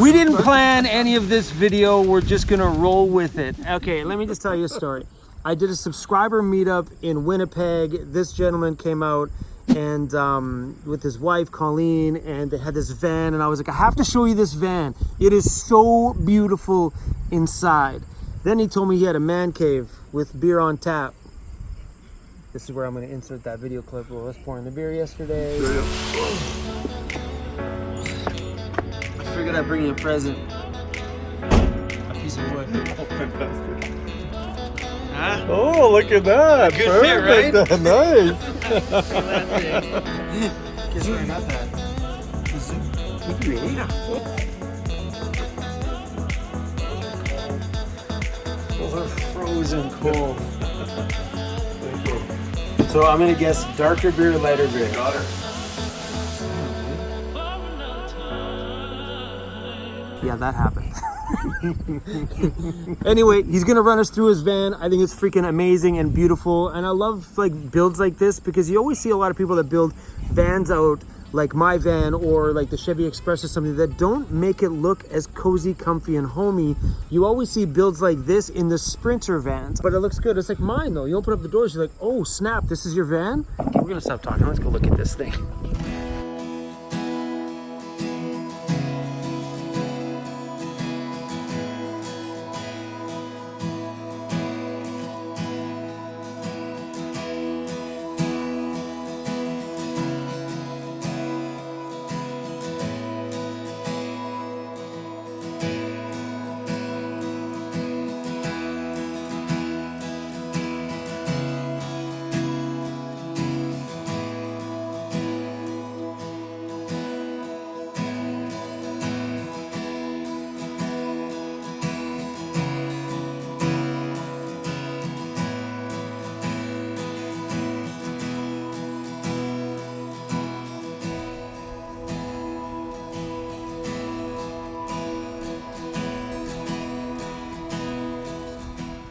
We didn't plan any of this video. We're just gonna roll with it. Okay, let me just tell you a story. I did a subscriber meetup in Winnipeg. This gentleman came out and with his wife Colleen, and they had this van, and I was like, I have to show you this van. It is so beautiful inside. Then he told me he had a man cave with beer on tap. This is where I'm going to insert that video clip where I was pouring the beer yesterday. I figured I'd bring you a present. A piece of wood. Oh, fantastic. Huh? Oh, look at that. Good perfect. fit, right? Nice. Guess where I got that? Really? Yeah. Those are frozen cold. So I'm gonna guess darker beer, lighter beer. Got her. Yeah, that happened. Anyway, he's gonna run us through his van. I think it's freaking amazing and beautiful, and I love like builds like this because you always see a lot of people that build vans out like my van or like the Chevy Express or something that don't make it look as cozy, comfy, and homey. You always see builds like this in the Sprinter vans, but it looks good. It's like mine though. You open up the doors, you're like, oh snap, this is your van? Okay, we're gonna stop talking. Let's go look at this thing.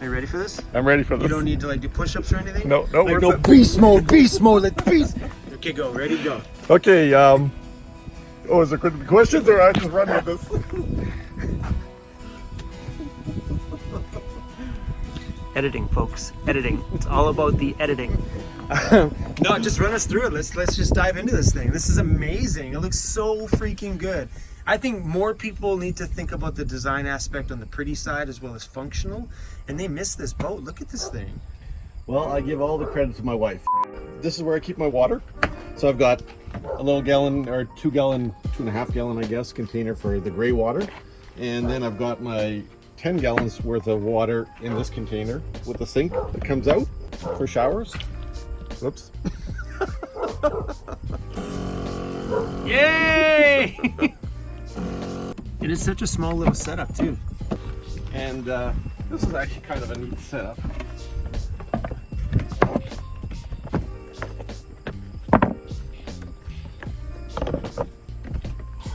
Are you ready for this? I'm ready for this. You don't need to like do push-ups or anything? No, Like, go beast mode, like beast. Okay, go, ready, go. Okay, oh, is there questions or I just run with this? Editing, folks, editing. It's all about the editing. No, just run us through it. Let's just dive into this thing. This is amazing. It looks so freaking good. I think more people need to think about the design aspect on the pretty side as well as functional, and they miss this boat. Look at this thing. Well, I give all the credit to my wife. This is where I keep my water. So I've got a little gallon or 2 gallon, 2.5 gallon, I guess, container for the gray water. And then I've got my 10 gallons worth of water in this container with a sink that comes out for showers. Whoops. Yay! It is such a small little setup too. And this is actually kind of a neat setup.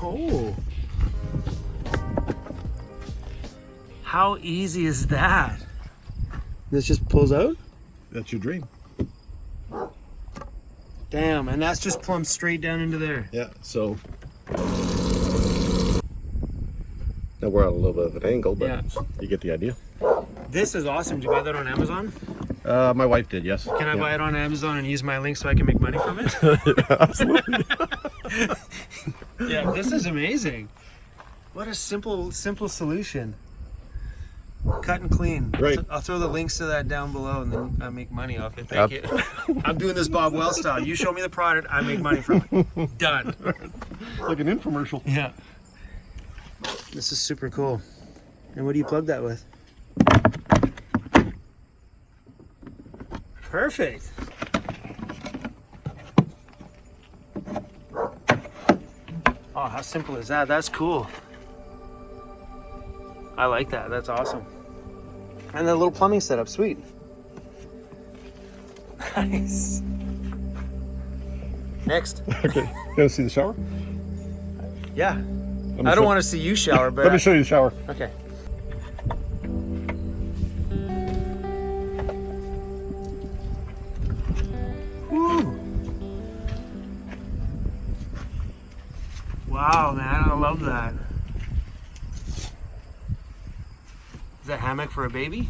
Oh. How easy is that? This just pulls out? That's your dream. Damn, and that's just plumbed straight down into there. Yeah, so now we're at a little bit of an angle, but Yeah. you get the idea. This is awesome. Did you buy that on Amazon? My wife did, yes. Can I buy it on Amazon and use my link so I can make money from it? Absolutely. Yeah, this is amazing. What a simple solution. Cut and clean. Right. I'll throw the links to that down below and then I make money off it. Thank you. I'm doing this Bob Wells style. You show me the product, I make money from it. Done. It's like an infomercial. Yeah. This is super cool. And what do you plug that with? Perfect. Oh, how simple is that? That's cool. I like that. That's awesome. And the little plumbing setup, sweet. Nice. Next. Okay, you want to see the shower? Yeah. I don't want to see you shower, but Let me show you the shower. okay. Woo. Wow, man, I love that. Is that hammock for a baby?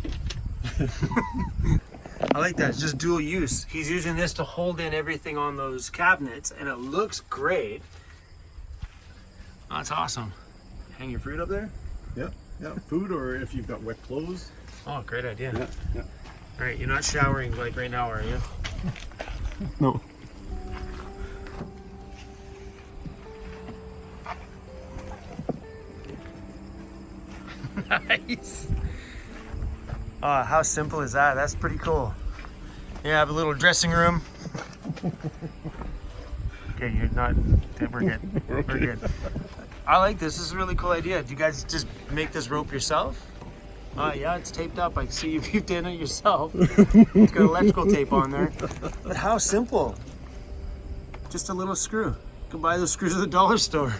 I like that. It's just dual use. He's using this to hold in everything on those cabinets, and it looks great. Oh, that's awesome. Hang your fruit up there? Yeah, yeah. Food, or if you've got wet clothes. Oh, great idea. Yeah, yeah. All right, you're not showering like right now, are you? No. Nice. Oh, how simple is that? That's pretty cool. Yeah, I have a little dressing room. Okay, you're not. We're good. We're good. I like this. This is a really cool idea. Do you guys just make this rope yourself? Yeah, it's taped up. I see you've done it yourself. It's got electrical tape on there. But how simple. Just a little screw. You can buy those screws at the dollar store.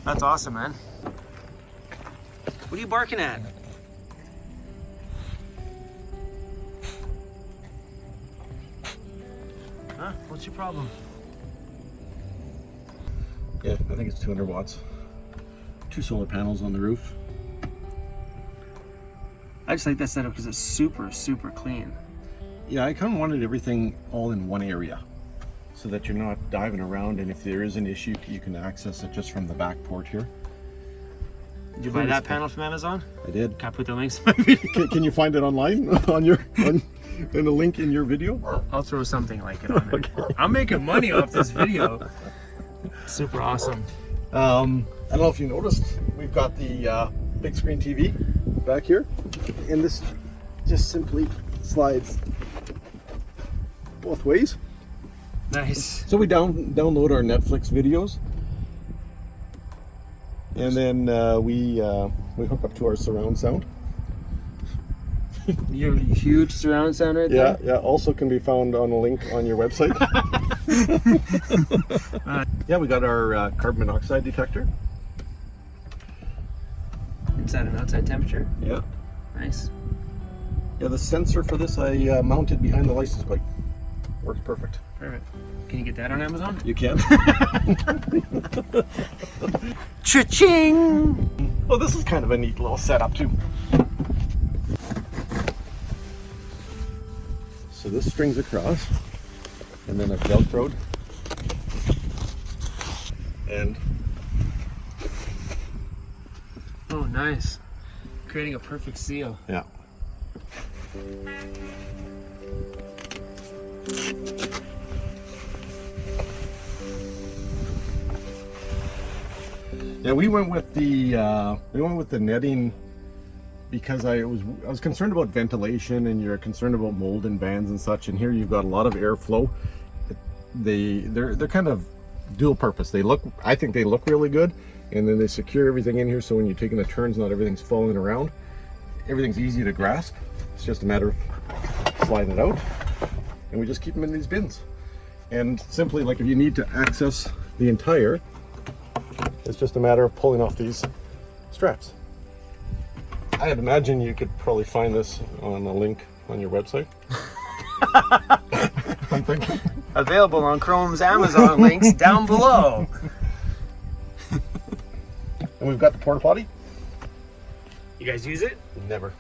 That's awesome, man. What are you barking at? Huh? What's your problem? Yeah, I think it's 200 watts. 2 solar panels on the roof. I just like that setup because it's super, super clean. Yeah, I kind of wanted everything all in one area so that you're not diving around, and if there is an issue, you can access it just from the back port here. Did you buy that panel from Amazon? I did. Can I put the links in my video? Can you find it online on in the link in your video? I'll throw something like it on there. Okay. I'm making money off this video. Super awesome. I don't know if you noticed, we've got the big screen TV back here, and this just simply slides both ways. Nice. So we download our Netflix videos, and then we hook up to our surround sound. Your huge surround sound right there? Yeah, also can be found on a link on your website. Yeah, we got our carbon monoxide detector. Inside and outside temperature? Yeah. Nice. Yeah, the sensor for this I mounted behind the license plate. Works perfect. Perfect. Can you get that on Amazon? You can. Cha-ching! Oh, this is kind of a neat little setup too. So this strings across, and then I've velcroed, and oh, nice. Creating a perfect seal. yeah. Yeah, we went with the netting because I was concerned about ventilation, and you're concerned about mold and bands and such. And here you've got a lot of airflow. They're kind of dual purpose. I think they look really good, and then they secure everything in here. So when you're taking the turns, not everything's falling around. Everything's easy to grasp. It's just a matter of sliding it out, and we just keep them in these bins. And simply, like if you need to access the entire, it's just a matter of pulling off these straps. I'd imagine you could probably find this on a link on your website. I'm thinking. Available on Chrome's Amazon links down below. And we've got the porta potty. You guys use it? Never.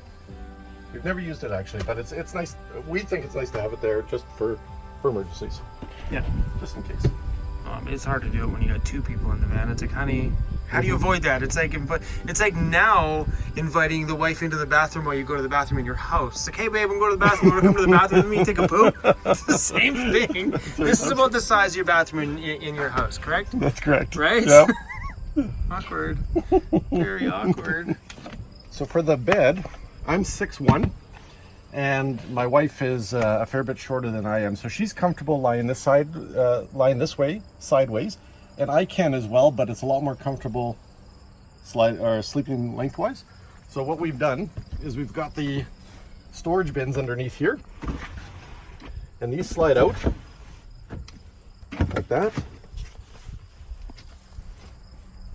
We've never used it actually, but it's nice. We think it's nice to have it there just for emergencies. Yeah. Just in case. It's hard to do it when you got 2 people in the van. It's like, honey, how do you avoid that? It's like now inviting the wife into the bathroom while you go to the bathroom in your house. It's like, hey babe, I'm going to the bathroom. Want to come to the bathroom with me and take a poop? It's the same thing. This is about the size of your bathroom in your house, correct? That's correct. Right? Yeah. Awkward. Very awkward. So for the bed, I'm 6'1", and my wife is a fair bit shorter than I am. So she's comfortable lying this way, sideways, and I can as well, but it's a lot more comfortable sleeping lengthwise. So what we've done is we've got the storage bins underneath here, and these slide out like that.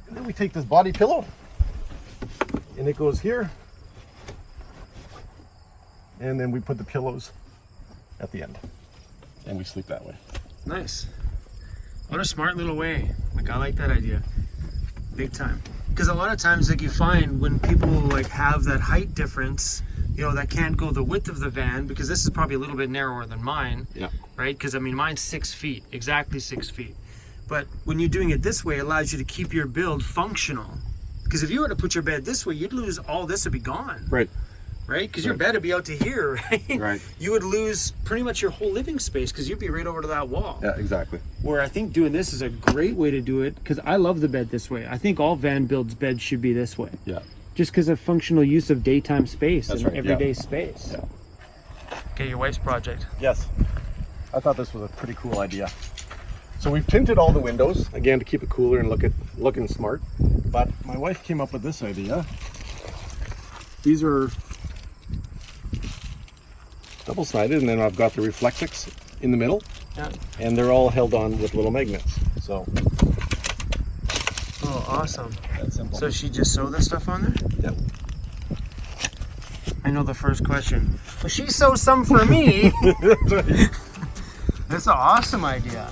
And then we take this body pillow, and it goes here. And then we put the pillows at the end, and we sleep that way. Nice. What a smart little way. Like, I like that idea. Big time. Because a lot of times, like, you find when people like have that height difference, you know, that can't go the width of the van, because this is probably a little bit narrower than mine. Yeah. Right? Because I mean, mine's 6 feet, exactly 6 feet. But when you're doing it this way, it allows you to keep your build functional. Because if you were to put your bed this way, you'd lose all this would be gone. Right. Right? Because your bed would be out to here, right? Right. You would lose pretty much your whole living space because you'd be right over to that wall. Yeah, exactly. Where I think doing this is a great way to do it, because I love the bed this way. I think all van builds beds should be this way. Yeah. Just because of functional use of daytime space and right, everyday space. Yeah. Okay, your wife's project. Yes. I thought this was a pretty cool idea. So we've tinted all the windows, again, to keep it cooler and looking smart. But my wife came up with this idea. These are double-sided, and then I've got the Reflectix in the middle. Yeah. And they're all held on with little magnets. So. Oh, awesome. That's simple. So she just sewed this stuff on there? Yep. I know the first question. Well, she sewed some for me. That's an awesome idea.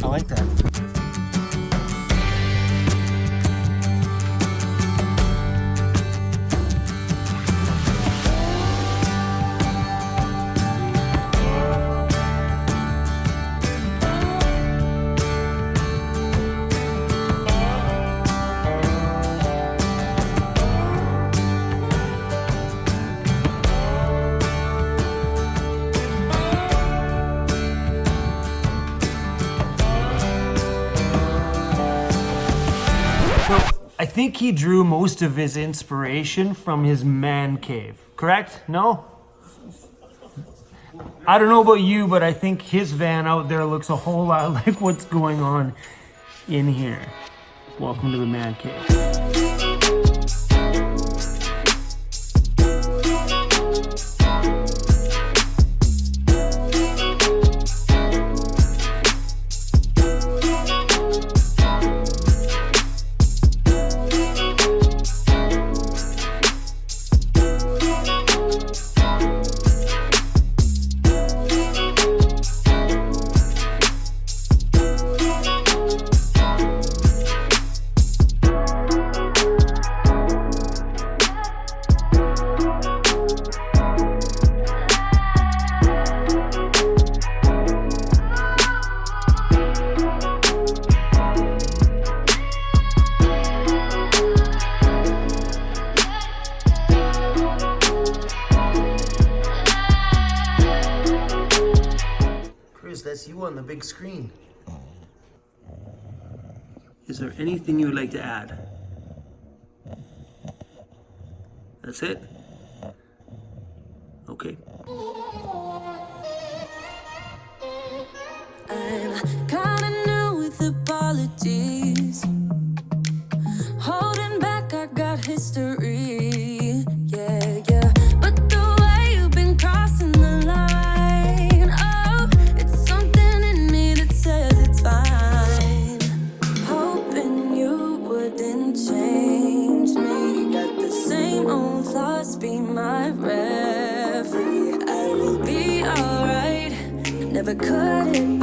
I like that. I think he drew most of his inspiration from his man cave, correct? No? I don't know about you, but I think his van out there looks a whole lot like what's going on in here. Welcome to the man cave. Cruz, that's you on the big screen. Is there anything you would like to add? That's it? Okay. I'm kinda new with apologies. Holding back, I got history. Yeah, yeah. But the way you've been crossing the line, oh, it's something in me that says it's fine. Hoping you wouldn't change me. Got the same old thoughts, be my referee. I will be alright. Never cut it